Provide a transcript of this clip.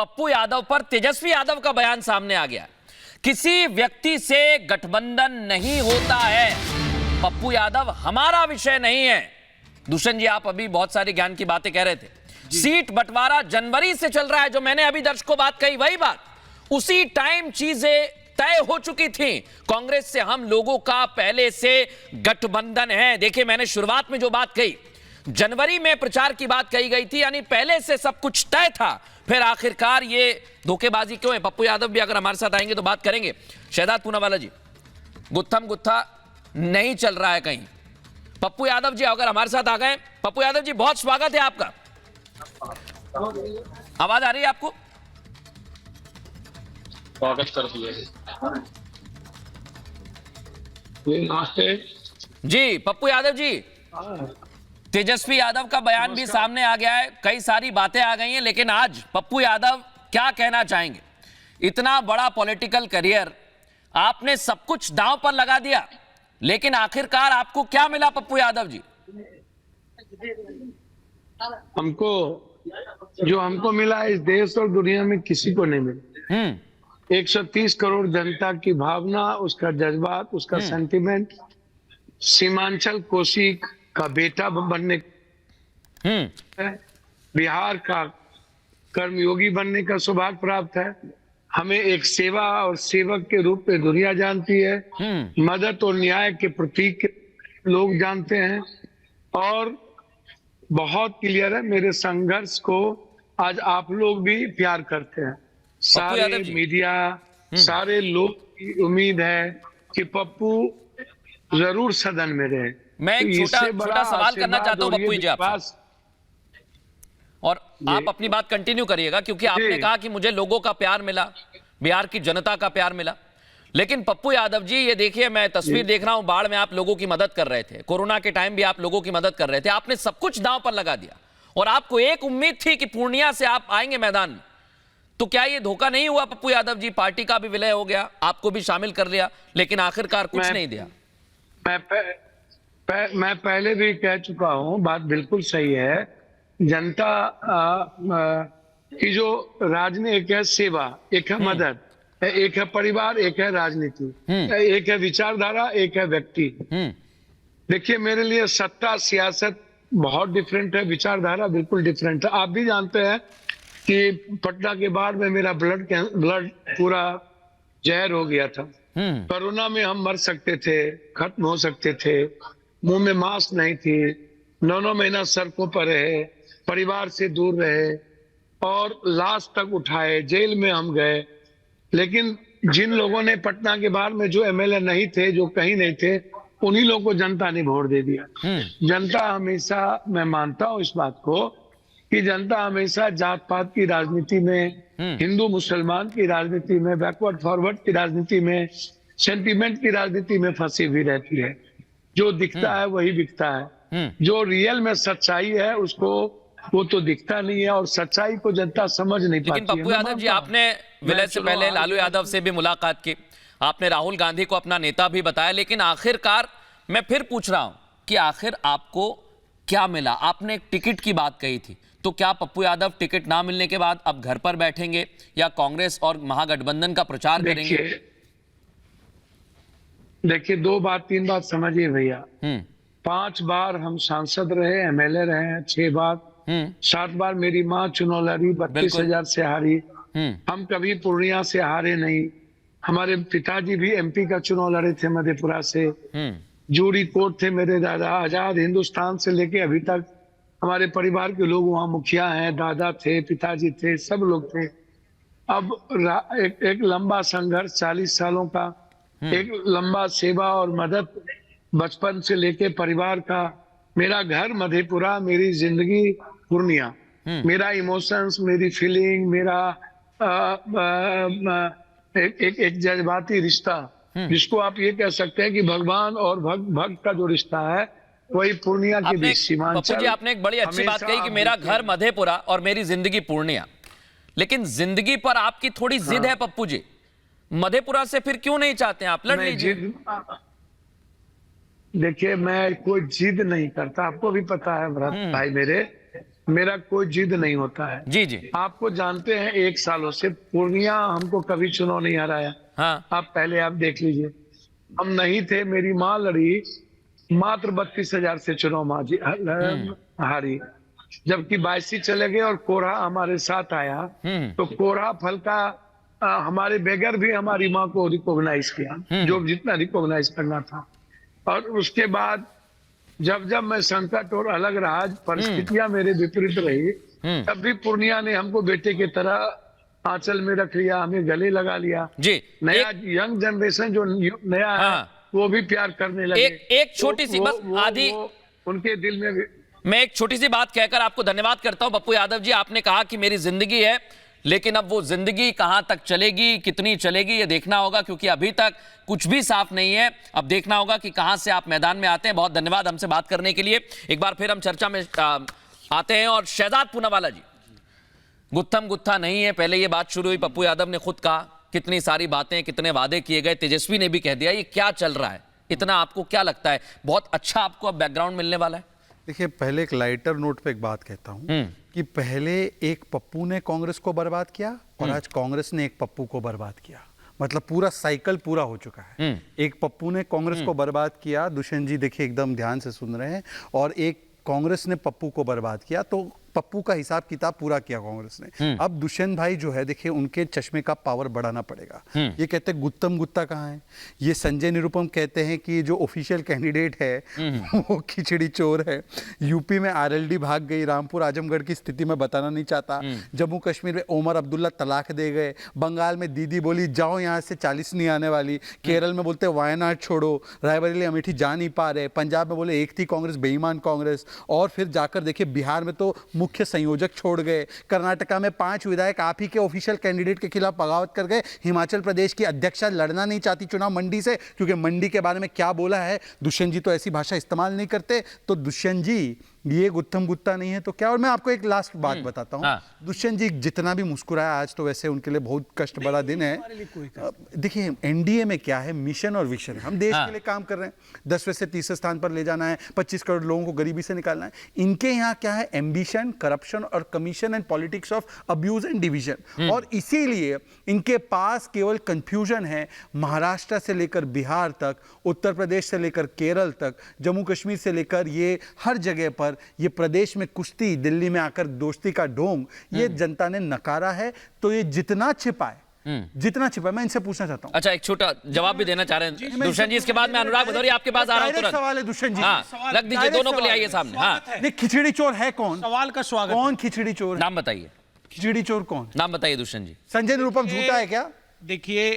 पप्पू यादव पर तेजस्वी यादव का बयान सामने आ गया। किसी व्यक्ति से गठबंधन नहीं होता है, पप्पू यादव हमारा विषय नहीं है। दुष्यंत जी, आप अभी बहुत सारी ज्ञान की बातें कह रहे थे। सीट बंटवारा जनवरी से चल रहा है, जो मैंने अभी दर्शकों बात कही वही बात, उसी टाइम चीजें तय हो चुकी थी। कांग्रेस से हम लोगों का पहले से गठबंधन है। देखिए, मैंने शुरुआत में जो बात कही, जनवरी में प्रचार की बात कही गई थी, यानी पहले से सब कुछ तय था। फिर आखिरकार ये धोखेबाजी क्यों है? पप्पू यादव भी अगर हमारे साथ आएंगे तो बात करेंगे। शहजाद पूनावाला जी, गुत्थम गुत्था नहीं चल रहा है कहीं। पप्पू यादव जी अगर हमारे साथ आ गए। पप्पू यादव जी, बहुत स्वागत है आपका। आवाज आ रही है आपको? स्वागत कर दिए नमस्ते जी। पप्पू यादव जी, तेजस्वी यादव का बयान भी सामने आ गया है, कई सारी बातें आ गई हैं, लेकिन आज पप्पू यादव क्या कहना चाहेंगे? इतना बड़ा पॉलिटिकल करियर, आपने सब कुछ दांव पर लगा दिया, लेकिन आखिरकार आपको क्या मिला पप्पू यादव जी? हमको मिला इस देश और दुनिया में किसी को नहीं मिला। 130 करोड़ जनता की भावना, उसका जज्बात, उसका सेंटिमेंट, सीमांचल कोसी का बेटा बनने, बिहार का कर्मयोगी बनने का सौभाग्य प्राप्त है। हमें एक सेवा और सेवक के रूप में दुनिया जानती है, मदद और न्याय के प्रतीक लोग जानते हैं। और बहुत क्लियर है, मेरे संघर्ष को आज आप लोग भी प्यार करते हैं। सारे मीडिया, सारे लोग की उम्मीद है कि पप्पू जरूर सदन में रहे। मैं एक छोटा सवाल करना चाहता हूं पप्पू जी आपसे, और आप अपनी बात कंटिन्यू करिएगा, क्योंकि आपने कहा कि मुझे लोगों का प्यार मिला, बिहार की जनता का प्यार मिला। लेकिन पप्पू यादव जी, ये देखिए, मैं तस्वीर देख रहा हूं, बाढ़ में आप लोगों की मदद कर रहे थे, कोरोना के टाइम भी आप लोगों की मदद कर रहे थे। आपने सब कुछ दांव पर लगा दिया और आपको एक उम्मीद थी कि पूर्णिया से आप आएंगे मैदान में। तो क्या ये धोखा नहीं हुआ पप्पू यादव जी? पार्टी का भी विलय हो गया, आपको भी शामिल कर लिया, लेकिन आखिरकार कुछ नहीं दिया। मैं पहले भी कह चुका हूं, बात बिल्कुल सही है। जनता की जो राजनीति, एक है सेवा, एक है मदद, एक है परिवार, एक है राजनीति, एक है विचारधारा, एक है व्यक्ति। देखिए, मेरे लिए सत्ता सियासत बहुत डिफरेंट है, विचारधारा बिल्कुल डिफरेंट है। आप भी जानते हैं कि पटना के बाढ़ में मेरा ब्लड पूरा जहर हो गया था। कोरोना में हम मर सकते थे, खत्म हो सकते थे, मुंह में मास्क नहीं थी, 9 महीना सड़कों पर रहे, परिवार से दूर रहे और लाश तक उठाए, जेल में हम गए। लेकिन जिन लोगों ने पटना के बाढ़ में, जो एमएलए नहीं थे, जो कहीं नहीं थे, उन्हीं लोगों को जनता ने वोट दे दिया। जनता हमेशा, मैं मानता हूं इस बात को, कि जनता हमेशा जात पात की राजनीति में, हिंदू मुसलमान की राजनीति में, बैकवर्ड फॉरवर्ड की राजनीति में, सेंटीमेंट की राजनीति में फंसी हुई रहती है। जो दिखता है वही बिकता है, जो रियल में सच्चाई है उसको वो तो दिखता नहीं है, और सच्चाई को जनता समझ नहीं पाती। लेकिन पप्पू यादव जी, आपने विलय से पहले लालू यादव से भी मुलाकात की, आपने राहुल गांधी को अपना नेता भी बताया, लेकिन आखिरकार मैं फिर पूछ रहा हूं कि आखिर आपको क्या मिला? आपने एक टिकट की बात कही थी, तो क्या पप्पू यादव टिकट ना मिलने के बाद अब घर पर बैठेंगे या कांग्रेस और महागठबंधन का प्रचार करेंगे? देखिए, 2 बात 3 बात समझिए भैया। 5 बार हम सांसद रहे, एमएलए रहे हैं, 6 बार, 7 बार मेरी माँ चुनाव लड़ी, 32,000 से हारी। हम कभी पूर्णिया से हारे नहीं। हमारे पिताजी भी एमपी का चुनाव लड़े थे मधेपुरा से। जूरी कोर्ट थे मेरे दादा, आजाद हिंदुस्तान से लेके अभी तक हमारे परिवार के लोग वहाँ मुखिया हैं, दादा थे, पिताजी थे, सब लोग थे। अब एक लंबा संघर्ष 40 सालों का, एक लंबा सेवा और मदद बचपन से लेके परिवार का। मेरा घर मधेपुरा, मेरी जिंदगी पूर्णिया, मेरा इमोशंस, मेरी फीलिंग, मेरा एक जज्बाती रिश्ता, जिसको आप ये कह सकते हैं कि भगवान और भक्त का जो रिश्ता है, वही पूर्णिया के बीच सीमांचल। पप्पू जी, आपने एक बड़ी अच्छी बात कही कि मेरा घर मधेपुरा और मेरी जिंदगी पूर्णिया, लेकिन जिंदगी पर आपकी थोड़ी जिद है पप्पू जी। मधेपुरा से फिर क्यों नहीं चाहते हैं आप? लड़ लीजिए। देखिए, मैं कोई जिद नहीं करता, आपको भी पता है भरत भाई मेरे, मेरा कोई जिद नहीं होता है। जी जी। आपको जानते हैं 1 सालों से पूर्णिया हमको कभी चुनाव नहीं हराया। हाँ। आप पहले आप देख लीजिए, हम नहीं थे, मेरी माँ लड़ी, मात्र 32,000 से चुनाव हारी, जबकि 22 चले गए और कोरहा हमारे साथ आया। तो कोरहा फल का हमारे बगैर भी हमारी माँ को रिकॉग्नाइज किया, जो जितना रिकॉग्नाइज करना था। और उसके बाद जब जब मैं संकट और अलग रहा, परिस्थितियां मेरे विपरीत रही, तब भी पूर्णिया ने हमको बेटे की तरह आंचल में रख लिया, हमें गले लगा लिया। जी। नया यंग जनरेशन जो नया है, वो भी प्यार करने लगे। एक छोटी सी बस आधी उनके दिल में भी। मैं एक छोटी सी बात कहकर आपको धन्यवाद करता हूं पप्पू यादव जी। आपने कहा कि मेरी जिंदगी है, लेकिन अब वो जिंदगी कहां तक चलेगी, कितनी चलेगी, ये देखना होगा, क्योंकि अभी तक कुछ भी साफ नहीं है। अब देखना होगा कि कहां से आप मैदान में आते हैं। बहुत धन्यवाद हमसे बात करने के लिए। एक बार फिर हम चर्चा में आते हैं। और शहजाद पूनावाला जी, गुत्थम गुत्था नहीं है, पहले ये बात शुरू हुई, पप्पू यादव ने खुद कहा, कितनी सारी बातें, कितने वादे किए गए, तेजस्वी ने भी कह दिया, ये क्या चल रहा है इतना? आपको क्या लगता है, बहुत अच्छा आपको अब बैकग्राउंड मिलने वाला है? देखिए, पहले एक लाइटर नोट पे एक बात कहता हूं कि पहले एक पप्पू ने कांग्रेस को बर्बाद किया और आज कांग्रेस ने एक पप्पू को बर्बाद किया। मतलब पूरा साइकिल पूरा हो चुका है। एक पप्पू ने कांग्रेस को बर्बाद किया, दुष्यंत जी देखिए एकदम ध्यान से सुन रहे हैं, और एक कांग्रेस ने पप्पू को बर्बाद किया। तो पप्पू का हिसाब किताब पूरा किया कांग्रेस ने। अब दुष्यंत भाई जो है, देखिए उनके चश्मे का पावर बढ़ाना पड़ेगा। ये कहते हैं गुत्तम गुत्ता कहाँ है, ये संजय निरुपम कहते हैं कि जो ऑफिशियल कैंडिडेट है वो खिचड़ी चोर है। यूपी में आरएलडी भाग गई, रामपुर आजमगढ़ की स्थिति में बताना नहीं चाहता। जम्मू कश्मीर में ओमर अब्दुल्ला तलाक दे गए। बंगाल में दीदी बोली जाओ यहाँ से, 40 नहीं आने वाली। केरल में बोलते वायनाड छोड़ो, रायबरेली अमेठी जा नहीं पा रहे। पंजाब में बोले एक थी कांग्रेस, बेईमान कांग्रेस। और फिर जाकर देखिए बिहार में तो मुख्य संयोजक छोड़ गए। कर्नाटका में 5 विधायक आप ही के ऑफिशियल कैंडिडेट के खिलाफ बगावत कर गए। हिमाचल प्रदेश की अध्यक्षा लड़ना नहीं चाहती चुनाव मंडी से, क्योंकि मंडी के बारे में क्या बोला है, दुष्यंत जी तो ऐसी भाषा इस्तेमाल नहीं करते। तो दुष्यंत जी ये गुत्थम गुत्ता नहीं है तो क्या? और मैं आपको एक लास्ट बात बताता हूं। दुष्यंत जी जितना भी मुस्कुराया आज, तो वैसे उनके लिए बहुत कष्ट भरा दिन है। देखिए एनडीए में क्या है, मिशन और विशन है। हम देश के लिए काम कर रहे हैं, 10वें से 30वें स्थान पर ले जाना है, 25 करोड़ लोगों को गरीबी से निकालना है। इनके यहाँ क्या है, एम्बिशन, करप्शन और commission and politics of abuse and division. और इसीलिए इनके पास केवल कंफ्यूजन है। महाराष्ट्र से लेकर बिहार तक, उत्तर प्रदेश से लेकर केरल तक, जम्मू कश्मीर से लेकर ये हर जगह पर ये प्रदेश में कुश्ती, दिल्ली में आकर दोस्ती का ढोंग, ये जनता ने नकारा है। तो ये जितना छिपाए, मैं इनसे पूछना चाहता हूं। अच्छा, एक छोटा जवाब भी देना चाह रहे हैं दुष्यंत जी। इसके बाद मैं अनुराग भदौरिया आपके पास आ रहा हूं तुरंत। सवाल है दुष्यंत जी, हाँ, रख दीजिए, दोनों को ले आइए सामने। हाँ, नहीं, खिचड़ी चोर है कौन? सवाल का स्वागत। कौन खिचड़ी चोर? नाम बताइए। खिचड़ी चोर कौन? नाम बताइए दुष्यंत जी। संजय निरुपम झूठा है क्या? देखिए,